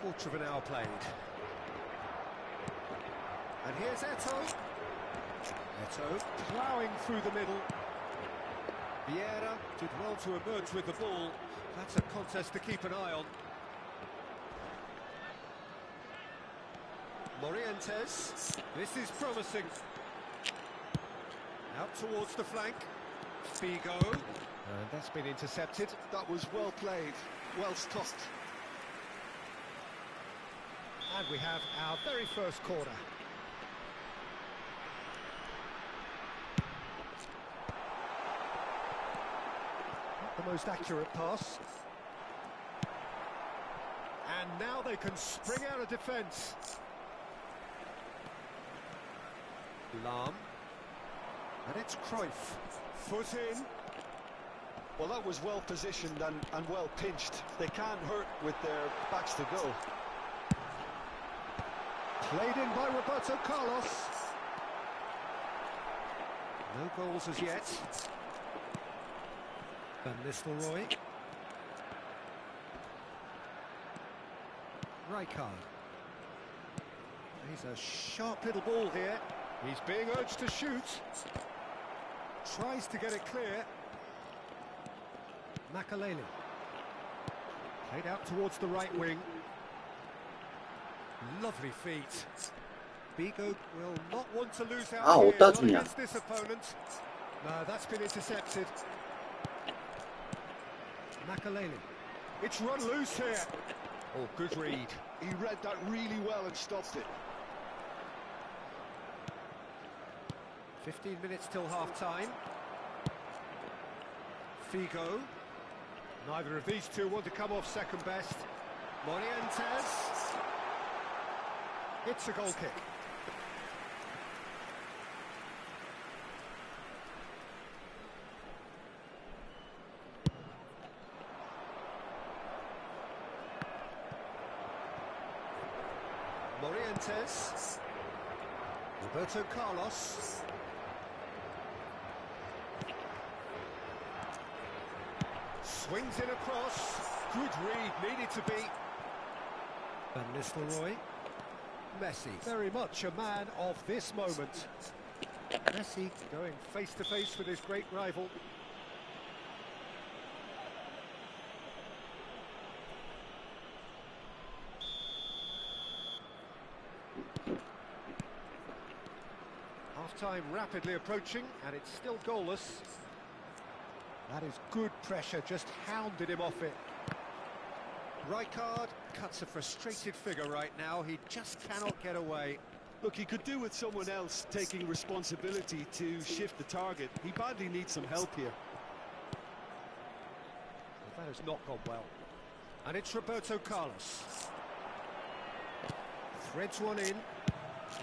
Quarter of an hour played. And here's Eto'o. Eto'o ploughing through the middle. Vieira did well to emerge with the ball. That's a contest to keep an eye on. Morientes. This is promising. Out towards the flank. Figo. And that's been intercepted. That was well played, well stopped. And we have our very first corner. Not the most accurate pass. And now they can spring out of defence. Lahm. And it's Cruyff. Foot in. Well, that was well positioned and well pinched. They can't hurt with their backs to goal. Played in by Roberto Carlos. No goals as yet. Van Nistelrooy. Rijkaard. He's a sharp little ball here. He's being urged to shoot. Tries to get it clear. Makaleli. Played out towards the right wing. Lovely feet. Figo will not want to lose out here, not against this opponent. No, that's been intercepted. Makaleli. It's run loose here. Oh, good read. He read that really well and stopped it. 15 minutes till half-time. Figo. Neither of these two want to come off second best. Morientes. It's a goal kick. Morientes. Roberto Carlos. Swings in across. Good read, needed to be. Van Nistelrooy. Messi, very much a man of this moment. Messi going face to face with his great rival. Half-time rapidly approaching, and it's still goalless. That is good pressure, just hounded him off it. Rijkaard cuts a frustrated figure right now. He just cannot get away. Look, he could do with someone else taking responsibility to shift the target. He badly needs some help here. Well, that has not gone well. And it's Roberto Carlos. Threads one in.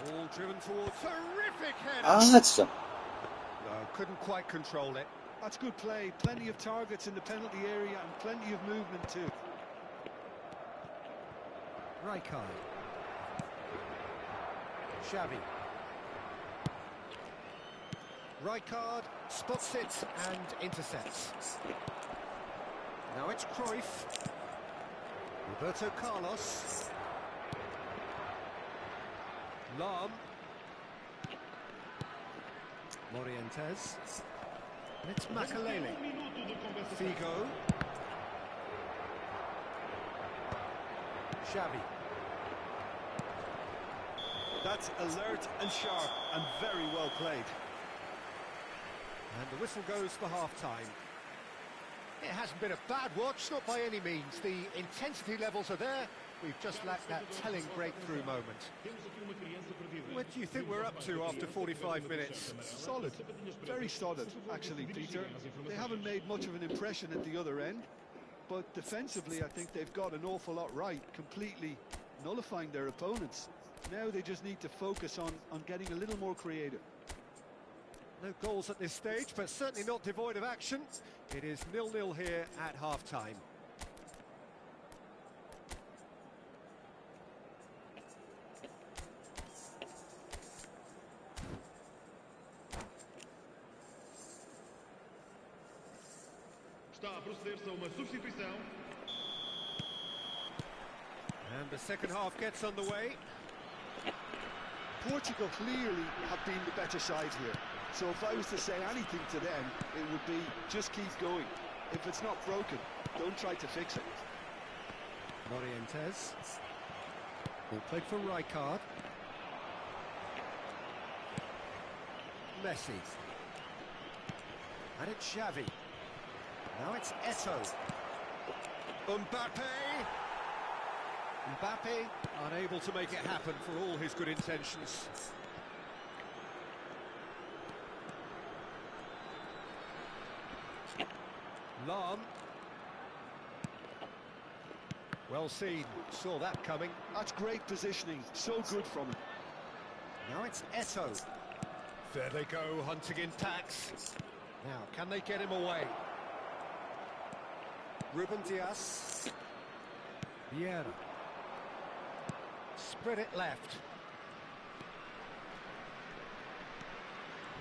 All driven towards. Terrific header! No, couldn't quite control it. That's good play. Plenty of targets in the penalty area and plenty of movement too. Rijkaard. Xavi. Rijkaard spots it and intercepts. Now it's Cruyff. Roberto Carlos. Lahm. Morientes. And it's Makaleli. Figo. Xavi. That's alert and sharp and very well played. And the whistle goes for half-time. It hasn't been a bad watch, not by any means. The intensity levels are there. We've just lacked that telling breakthrough moment. What do you think we're up to after 45 minutes? Solid. Very solid, actually, Peter. They haven't made much of an impression at the other end, but defensively I think they've got an awful lot right, completely nullifying their opponents. Now they just need to focus on getting a little more creative. No goals at this stage, but certainly not devoid of action. It is 0-0 here at half-time. Está a proceder-se a uma substituição. And the second half gets underway. Portugal clearly have been the better side here. So if I was to say anything to them, it would be just keep going. If it's not broken, don't try to fix it. Morientes. Ball played for Rijkaard. Messi. And it's Xavi. Now it's Eto'o. Mbappe. Mbappe unable to make it happen for all his good intentions. Lahm. Well seen, saw that coming. That's great positioning, so good from him. Now it's Eto'o. There they go, hunting in packs. Now, can they get him away? Ruben Dias. Vieira. Spread it left.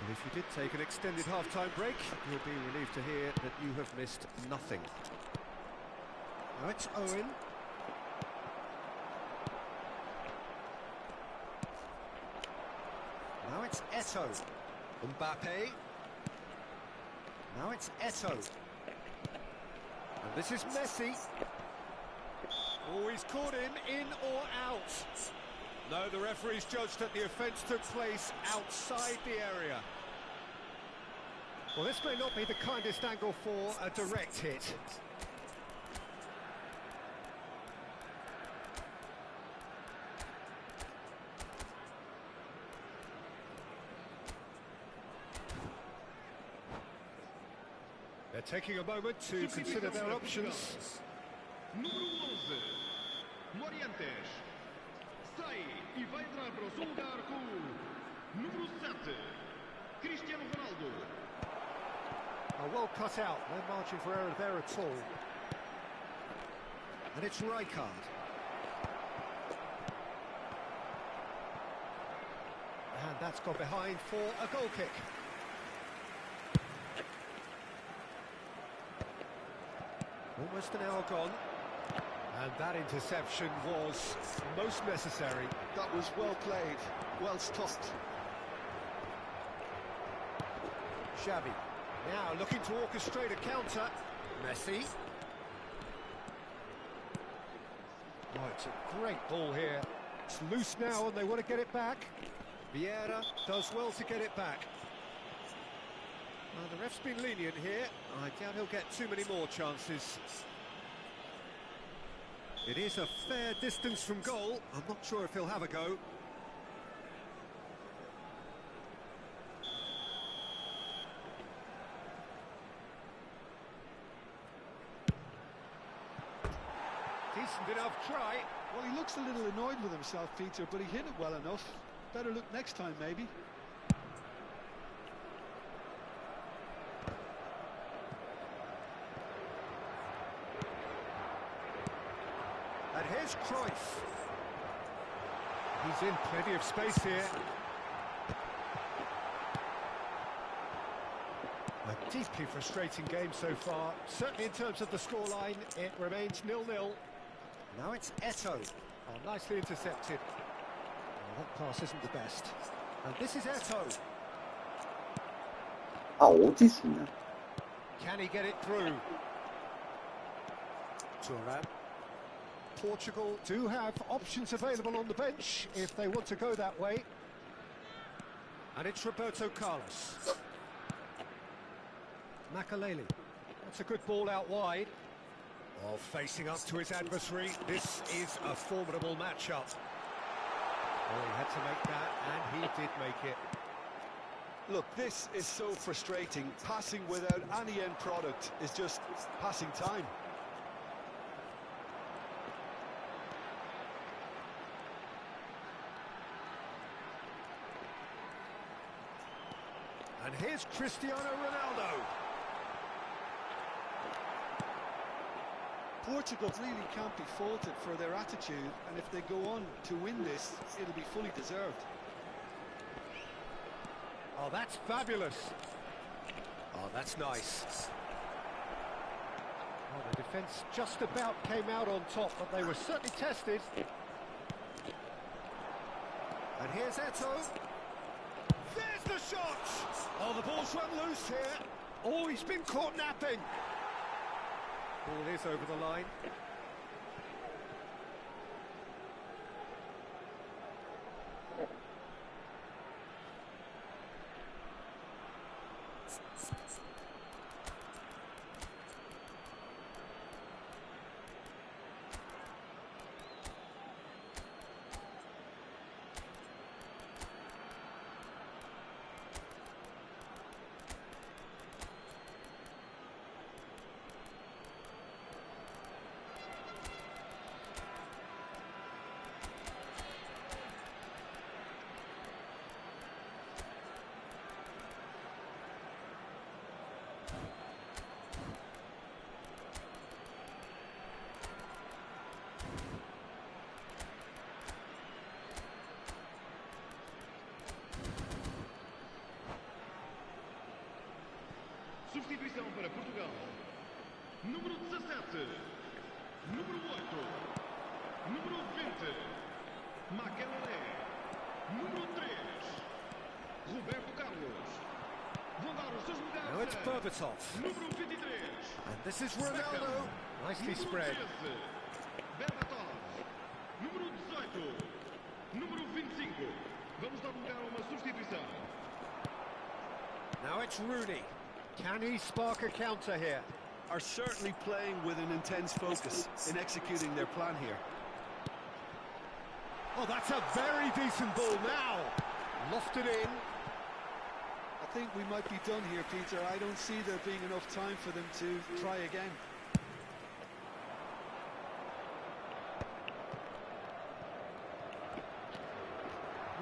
Well, if you did take an extended half-time break, you'll be relieved to hear that you have missed nothing. Now it's Owen. Now it's Eto'o. Mbappe. Now it's Eto'o. And this is Messi. Oh, he's caught him in or out. No, the referee's judged that the offence took place outside the area. Well, this may not be the kindest angle for a direct hit. They're taking a moment to consider their options. Número 11, Morientes. Sai e vai entrar para o seu lugar com o número 7, Cristiano Ronaldo. Well cut out, no margin for error there at all. And it's Rijkaard. And that's gone behind for a goal kick. Almost an hour gone. And that interception was most necessary. That was well played, well stopped. Xavi, now looking to orchestrate a counter. Messi. Oh, it's a great ball here. It's loose now and they want to get it back. Vieira does well to get it back. Well, the ref's been lenient here. I doubt he'll get too many more chances. It is a fair distance from goal. I'm not sure if he'll have a go. Decent enough try. Well, he looks a little annoyed with himself, Peter, but he hit it well enough. Better look next time, maybe. And here's Cruyff. He's in plenty of space here. A deeply frustrating game so far. Certainly in terms of the scoreline, it remains 0-0. Now it's Eto'o. Oh, nicely intercepted. Well, that pass isn't the best. And this is Eto'o. 어디서냐? Can he get it through? Thuram. Portugal do have options available on the bench if they want to go that way. And it's Roberto Carlos. Makaleli. That's a good ball out wide. Oh, facing up to his adversary. This is a formidable matchup. Oh, he had to make that, and he did make it. Look, this is so frustrating. Passing without any end product is just passing time. And here's Cristiano Ronaldo. Portugal really can't be faulted for their attitude, and if they go on to win this, it'll be fully deserved. Oh, that's fabulous. Oh, that's nice. Well, the defence just about came out on top, but they were certainly tested. And here's Eto'o. There's the shot! Oh, the ball's run loose here. Oh, he's been caught napping. Ball is over the line. Substituição para Portugal. Número 17. Número 8. Número 20. Makelele. Número 3. Roberto Carlos. Vão dar os seus lugares. Now it's Berbatov. Número 23. And this is Ronaldo. Nicely spread. Berbatov. Número 18. Número 25. Vamos dar lugar a uma substituição. Now it's Rooney. Can he spark a counter here? Are certainly playing with an intense focus in executing their plan here. Oh, that's a very decent ball now. Lofted in. I think we might be done here, Peter. I don't see there being enough time for them to try again.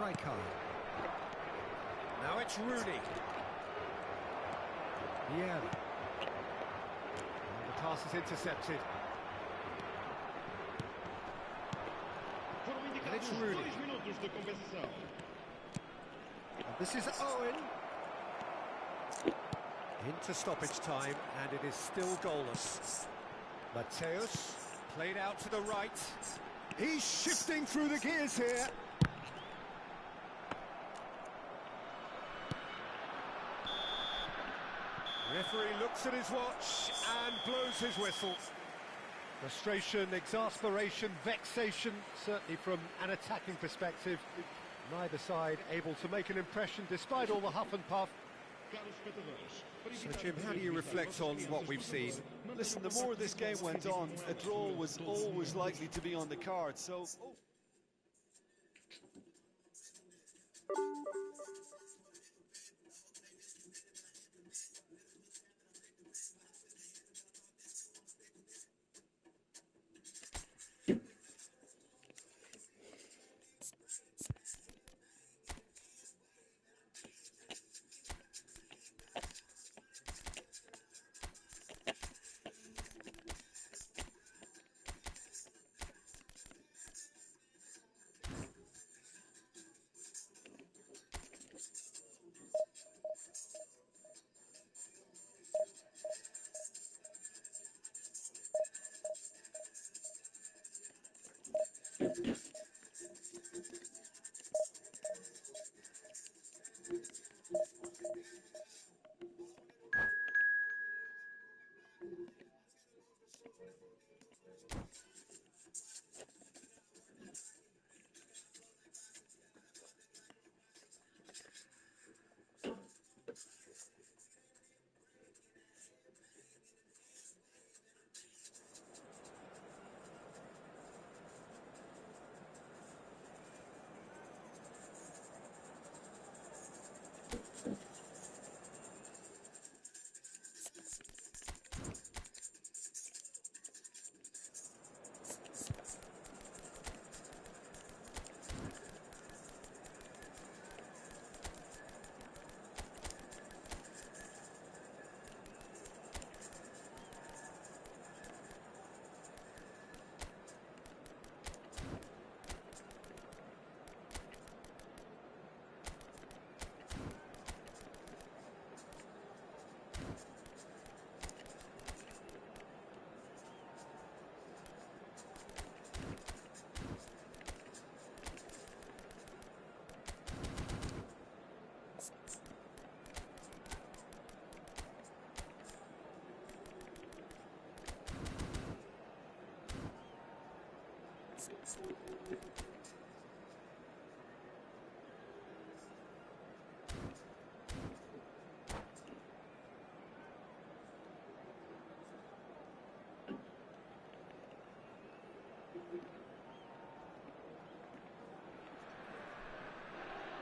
Rijkaard. Now it's Rooney. Yeah. And the pass is intercepted. Foram indicados it's Rooney. 2 minutos de compensação. And this is Owen. Into stoppage time, and it is still goalless. Mateus played out to the right. He's shifting through the gears here. Referee looks at his watch and blows his whistle. Frustration, exasperation, vexation, certainly from an attacking perspective. Neither side able to make an impression despite all the huff and puff. So, Jim, how do you reflect on what we've seen? Listen, the more this game went on, a draw was always likely to be on the card, so...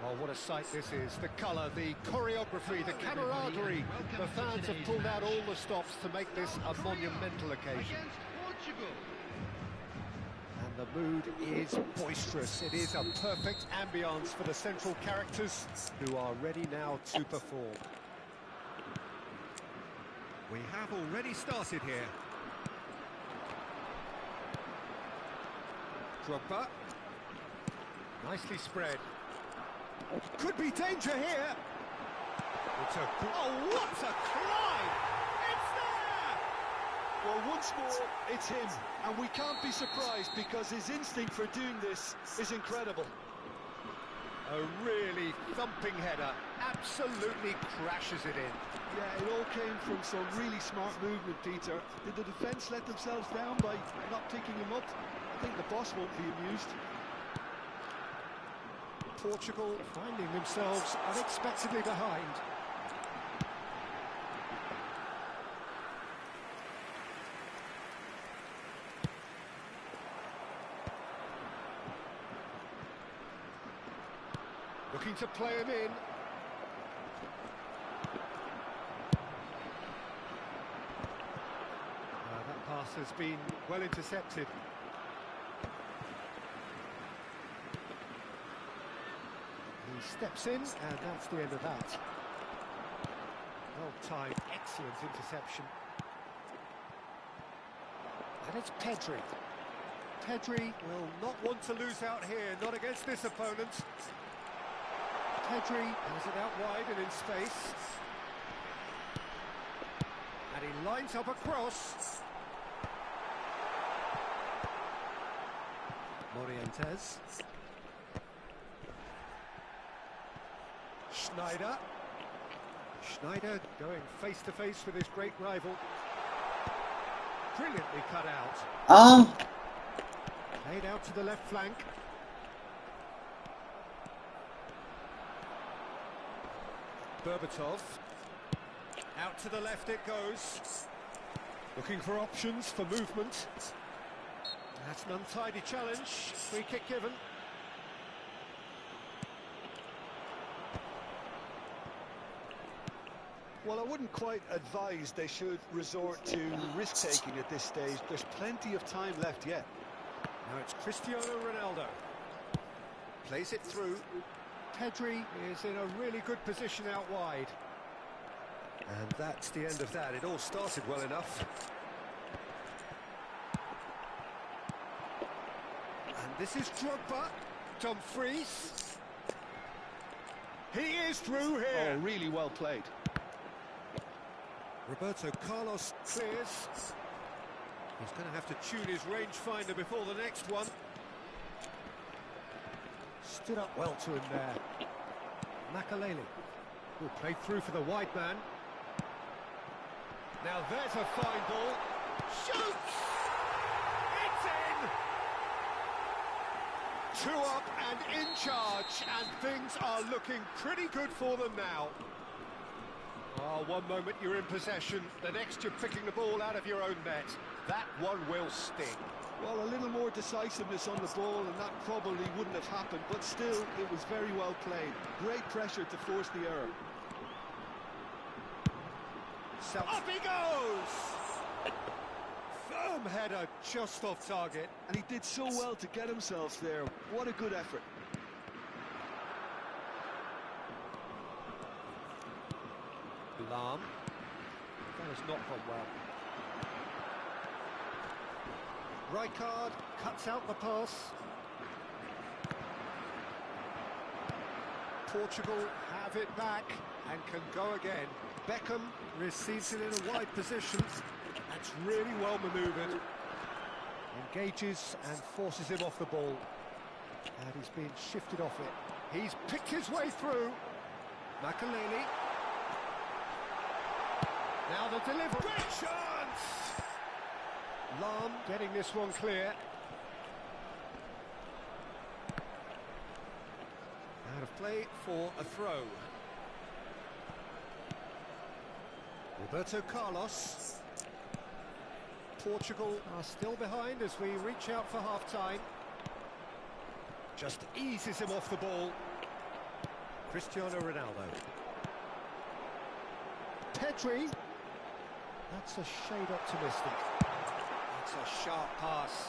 Oh, what a sight this is. The colour, the choreography, the camaraderie. The fans have pulled out all the stops to make this a monumental occasion. And the mood is boisterous. It is a perfect ambience for the central characters who are ready now to perform. We have already started here. Drogba. Nicely spread. Could be danger here. It's a... Oh, what a climb! It's there! Well, once more, it's him. And we can't be surprised because his instinct for doing this is incredible. A really thumping header. Absolutely crashes it in. Yeah, it all came from some really smart movement, Peter. Did the defence let themselves down by not picking him up? I think the boss won't be amused. Portugal finding themselves unexpectedly behind. Looking to play him in. That pass has been well intercepted. He steps in, and that's the end of that. Well-timed, excellent interception. And it's Pedri. Pedri will not want to lose out here, not against this opponent. Pedri has it out wide and in space. And he lines up a cross. Morientes. Schneider. Schneider going face-to-face with his great rival. Brilliantly cut out. Played out to the left flank. Berbatov. Out to the left it goes. Looking for options for movement. That's an untidy challenge. Free kick given. Well, I wouldn't quite advise they should resort to risk-taking at this stage. There's plenty of time left yet. Now it's Cristiano Ronaldo. Plays it through. Pedri is in a really good position out wide. And that's the end of that. It all started well enough. And this is Drogba. Dumfries. He is through here. Oh, really well played. Roberto Carlos clears. He's going to have to tune his rangefinder before the next one. Stood up well to him there. Makaleli will play through for the wide man. Now there's a fine ball. Shoots! It's in! 2 up and in charge, and things are looking pretty good for them now. Oh, one moment you're in possession, the next you're picking the ball out of your own net. That one will sting. Well, a little more decisiveness on the ball and that probably wouldn't have happened, but still, it was very well played. Great pressure to force the error. Up he goes! Firm header just off target. And he did so well to get himself there. What a good effort. Lahm. That has not gone well. Rijkaard cuts out the pass. Portugal have it back and can go again. Beckham receives it in a wide position. That's really well manoeuvred. Engages and forces him off the ball. And he's being shifted off it. He's picked his way through. Makaleli. Now the delivery. Great chance! Lahm getting this one clear. Play for a throw. Roberto Carlos. Portugal are still behind as we reach out for half-time. Just eases him off the ball. Cristiano Ronaldo. Pedri. That's a shade optimistic. That's a sharp pass.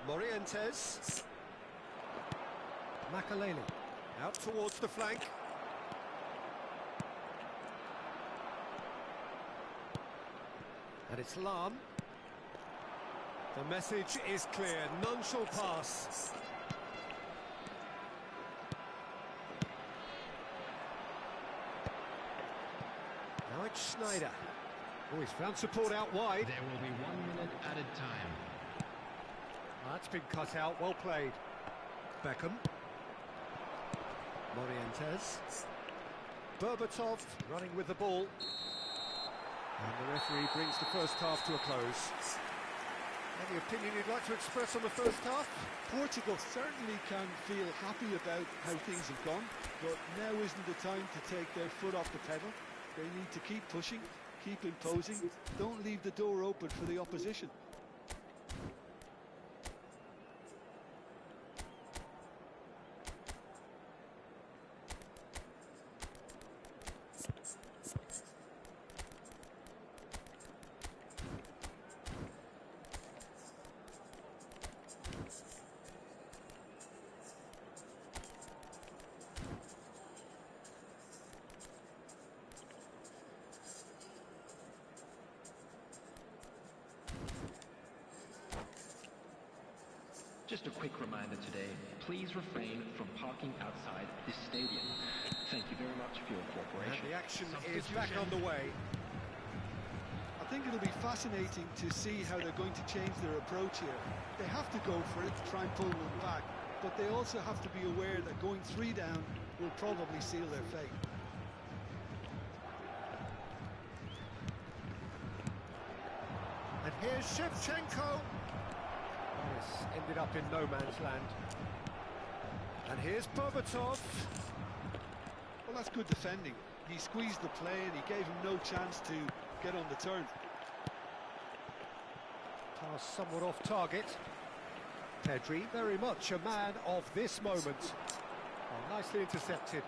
Morientes. Makaleli. Out towards the flank. And it's Lahm. The message is clear, none shall pass. Now it's Schneider. Oh, he's found support out wide. There will be 1 minute added time. That's been cut out, well played. Beckham. Morientes. Berbatov running with the ball. And the referee brings the first half to a close. Any opinion you'd like to express on the first half? Portugal certainly can feel happy about how things have gone, but now isn't the time to take their foot off the pedal. They need to keep pushing, keep imposing, don't leave the door open for the opposition. Just a quick reminder today, please refrain from parking outside this stadium. Thank you very much for your cooperation. And the action is back underway. I think it'll be fascinating to see how they're going to change their approach here. They have to go for it to try and pull one back, but they also have to be aware that going 3 down will probably seal their fate. And here's Shevchenko. This ended up in no man's land. And here's Berbatov. Well, that's good defending. He squeezed the play and he gave him no chance to get on the turn. Pass somewhat off target. Pedri, very much a man of this moment. Oh, nicely intercepted.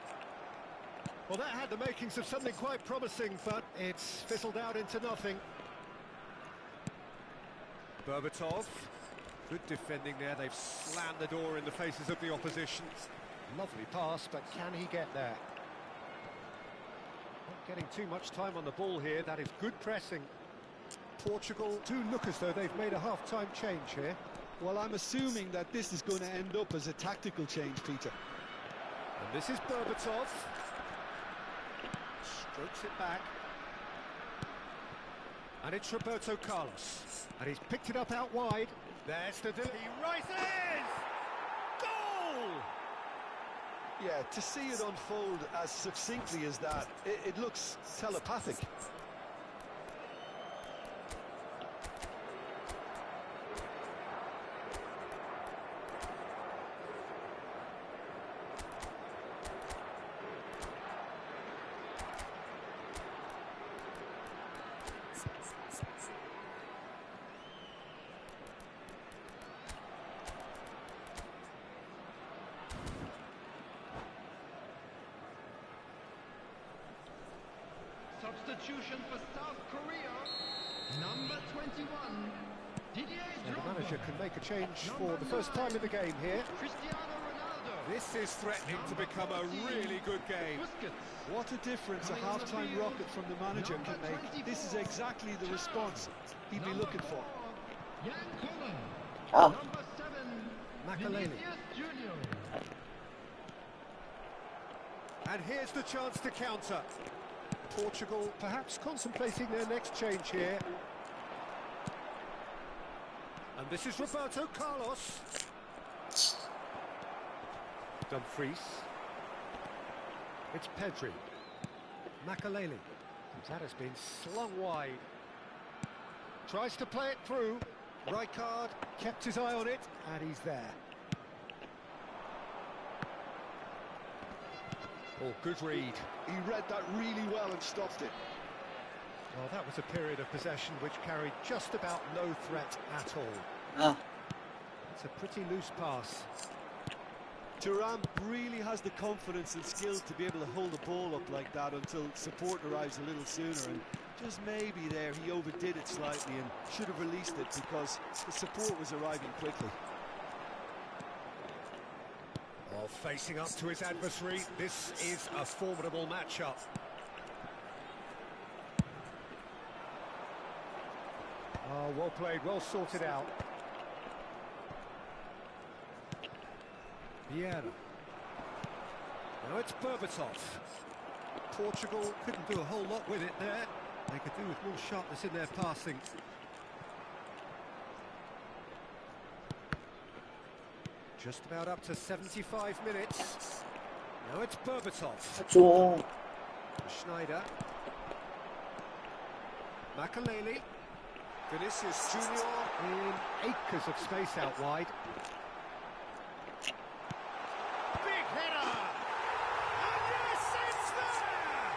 Well, that had the makings of something quite promising, but it's fizzled out into nothing. Berbatov. Good defending there, they've slammed the door in the faces of the opposition. Lovely pass, but can he get there? Not getting too much time on the ball here, that is good pressing. Portugal do look as though they've made a half-time change here. Well, I'm assuming that this is going to end up as a tactical change, Peter. And this is Berbatov. Strokes it back. And it's Roberto Carlos. And he's picked it up out wide. There's the... He rises! Goal! Yeah, to see it unfold as succinctly as that, it looks telepathic. Substitution for South Korea, number 21, Didier And the Drogba. manager can make a change for the first time in the game here. Cristiano Ronaldo. This is threatening to become a really good game. Busquets. What a difference a half-time rocket from the manager can make. This is exactly the response he'd be looking for. Jan Koeman. Oh. Number 7, Makaleli. Vinicius Junior. And here's the chance to counter. Portugal perhaps contemplating their next change here. And this is Roberto Carlos. Dumfries. It's Pedri. Makaleli. That has been slung wide. Tries to play it through. Rijkaard kept his eye on it, and he's there. Oh, good read. He read that really well and stopped it. Well, that was a period of possession which carried just about no threat at all. Ah, It's a pretty loose pass. Thuram really has the confidence and skill to be able to hold the ball up like that until support arrives a little sooner, and just maybe there he overdid it slightly and should have released it because the support was arriving quickly. Well, facing up to his adversary, this is a formidable matchup. Oh, well played, well sorted out. Vieira. Now it's Berbatov. Portugal couldn't do a whole lot with it there. They could do with more sharpness in their passing. Just about up to 75 minutes. Now it's Berbatov. 좀. Schneider. Makaleli. Vinicius Junior in acres of space out wide. Big header! And yes, it's there!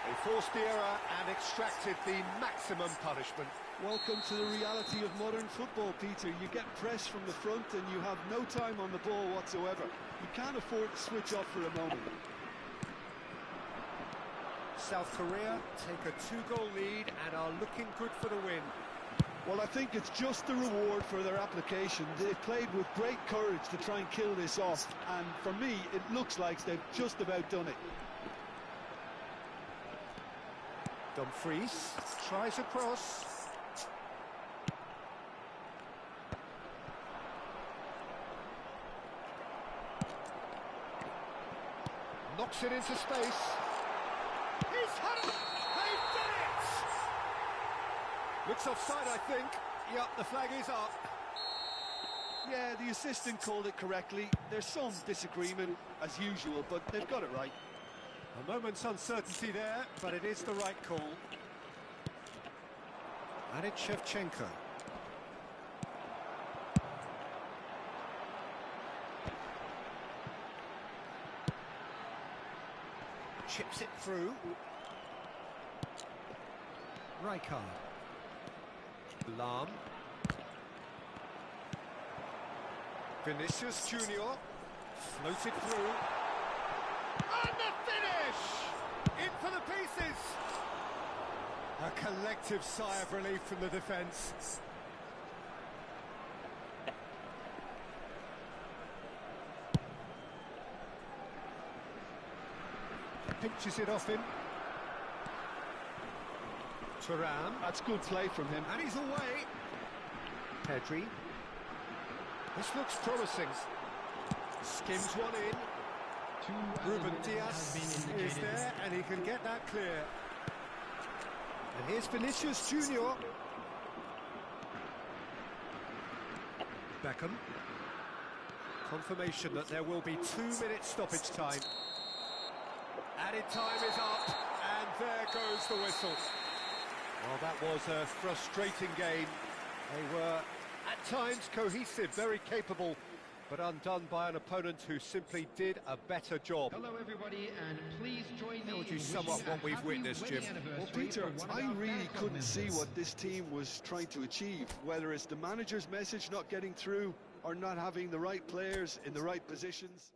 They forced the error and extracted the maximum punishment. Welcome to the reality of modern football, Peter. You get pressed from the front and you have no time on the ball whatsoever. You can't afford to switch off for a moment. South Korea take a 2-goal lead and are looking good for the win. Well, I think it's just the reward for their application. They've played with great courage to try and kill this off, and for me, it looks like they've just about done it. Dumfries tries a cross. Knocks it into space. He's had it! They've done it! Looks offside, I think. Yep, the flag is up. Yeah, the assistant called it correctly. There's some disagreement, as usual, but they've got it right. A moment's uncertainty there, but it is the right call. And it's Shevchenko. Chips it through. Rijkaard. Lahm. Vinicius Junior. Floated through. And the finish! In for the pieces! A collective sigh of relief from the defence. Pinches it off him. Thuram. That's good play from him. And he's away. Pedri. This looks promising. Skims one in. Ruben Dias is there, and he can get that clear. And here's Vinicius Junior. Beckham. Confirmation that there will be 2-minute stoppage time. Added time is up, and there goes the whistle. Well, that was a frustrating game. They were, at times, cohesive, very capable, but undone by an opponent who simply did a better job. Hello, everybody, and please join me. How would you sum up what we've witnessed, Jim? Well, Peter, I really couldn't see what this team was trying to achieve, whether it's the manager's message not getting through or not having the right players in the right positions.